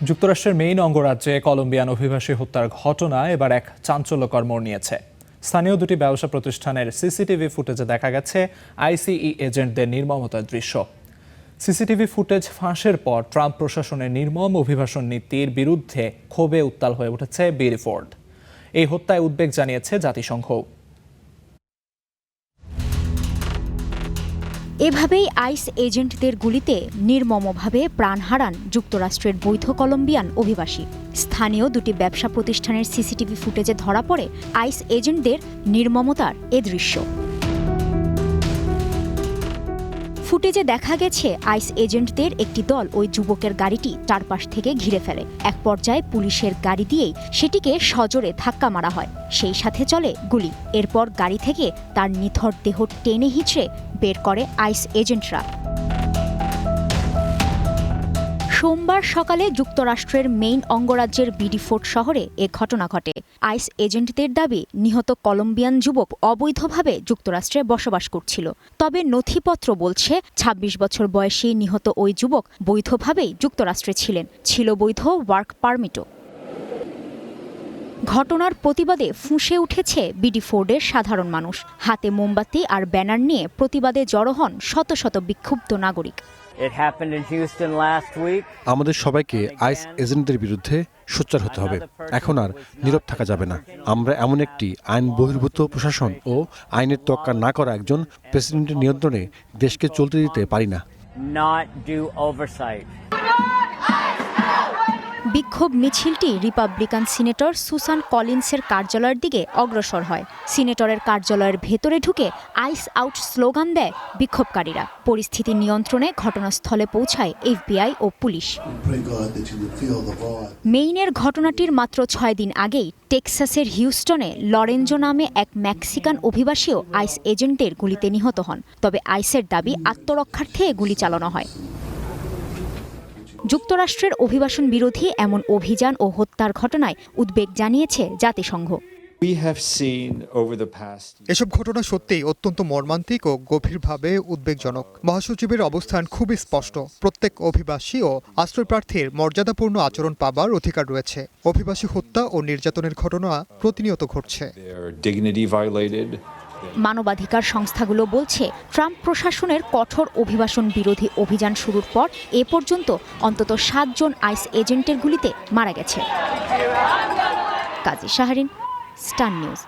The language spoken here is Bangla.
যুক্তরাষ্ট্রের মেইন অঙ্গরাজ্যে কলম্বিয়ান অভিবাসী হত্যার ঘটনা এবার এক চাঞ্চল্যকর মোড় নিয়েছে। স্থানীয় দুটি ব্যবসা প্রতিষ্ঠানের সিসিটিভি ফুটেজে দেখা গেছে আইসিই এজেন্টদের নির্মমতার দৃশ্য। সিসিটিভি ফুটেজ ফাঁসের পর ট্রাম্প প্রশাসনের নির্মম অভিবাসন নীতির বিরুদ্ধে ক্ষোভে উত্তাল হয়ে উঠেছে বিডফোর্ড। এই হত্যায় উদ্বেগ জানিয়েছে জাতিসংঘ। এভাবেই আইস এজেন্টদের গুলিতে নির্মমভাবে প্রাণ হারান যুক্তরাষ্ট্রের বৈধ কলম্বিয়ান অভিবাসী। স্থানীয় দুটি ব্যবসা প্রতিষ্ঠানের সিসিটিভি ফুটেজে ধরা পড়ে আইস এজেন্টদের নির্মমতার এ দৃশ্য। ফুটেজে দেখা গেছে আইস এজেন্টদের একটি দল ওই যুবকের গাড়িটি চারপাশ থেকে ঘিরে ফেলে। এক পর্যায়ে পুলিশের গাড়ি দিয়েই সেটিকে সজোরে ধাক্কা মারা হয়, সেই সাথে চলে গুলি। এরপর গাড়ি থেকে তার নিথর দেহ টেনে হিঁচড়ে বের করে আইস এজেন্টরা। সোমবার সকালে যুক্তরাষ্ট্রের মেইন অঙ্গরাজ্যের বিডফোর্ড শহরে এ ঘটনা ঘটে। আইস এজেন্টদের দাবি নিহত কলম্বিয়ান যুবক অবৈধভাবে যুক্তরাষ্ট্রে বসবাস করছিল। তবে নথিপত্র বলছে ২৬ বছর বয়সী নিহত ওই যুবক বৈধভাবেই যুক্তরাষ্ট্রে ছিলেন, ছিল বৈধ ওয়ার্ক পারমিটও। ঘটনার প্রতিবাদে ফুঁসে উঠেছে বিডফোর্ডের সাধারণ মানুষ। হাতে মোমবাতি আর ব্যানার নিয়ে প্রতিবাদে জড়ো হন শত শত বিক্ষুব্ধ নাগরিক। আমাদের সবাইকে আইস এজেন্টদের বিরুদ্ধে সোচ্চার হতে হবে। এখন আর নীরব থাকা যাবে না। আমরা এমন একটি আইন বহির্ভূত প্রশাসন ও আইনের তোয়াক্কা না করা একজন প্রেসিডেন্টের নিয়ন্ত্রণে দেশকে চলতে দিতে পারি না। বিক্ষোভ মিছিলটি রিপাবলিকান সিনেটর সুসান কলিন্সের কার্যালয়ের দিকে অগ্রসর হয়। সিনেটরের কার্যালয়ের ভেতরে ঢুকে আইস আউট স্লোগান দেয় বিক্ষোভকারীরা। পরিস্থিতি নিয়ন্ত্রণে ঘটনাস্থলে পৌঁছায় এফবিআই ও পুলিশ। মেইনের ঘটনাটির মাত্র ৬ দিন আগেই টেক্সাসের হিউস্টনে লরেঞ্জো নামে এক মেক্সিকান অভিবাসীও আইস এজেন্টের গুলিতে নিহত হন। তবে আইসের দাবি আত্মরক্ষার্থে গুলি চালানো হয়। যুক্তরাষ্ট্রের অভিবাসন বিরোধী এমন অভিযান ও হত্যার ঘটনায় উদ্বেগ জানিয়েছে জাতিসংঘ। এসব ঘটনা সত্যিই অত্যন্ত মর্মান্তিক ও গভীরভাবে উদ্বেগজনক। মহাসচিবের অবস্থান খুবই স্পষ্ট। প্রত্যেক অভিবাসী ও আশ্রয়প্রার্থীর মর্যাদাপূর্ণ আচরণ পাবার অধিকার রয়েছে। অভিবাসী হত্যা ও নির্যাতনের ঘটনা প্রতিনিয়ত ঘটছে। মানবাধিকার সংস্থাগুলো বলছে, ট্রাম্প প্রশাসনের কঠোর অভিবাসন বিরোধী অভিযান শুরুর পর এ পর্যন্ত অন্তত ৭ জন আইস এজেন্টের গুলিতে মারা গেছে। কাজী শাহরিন, স্টার নিউজ।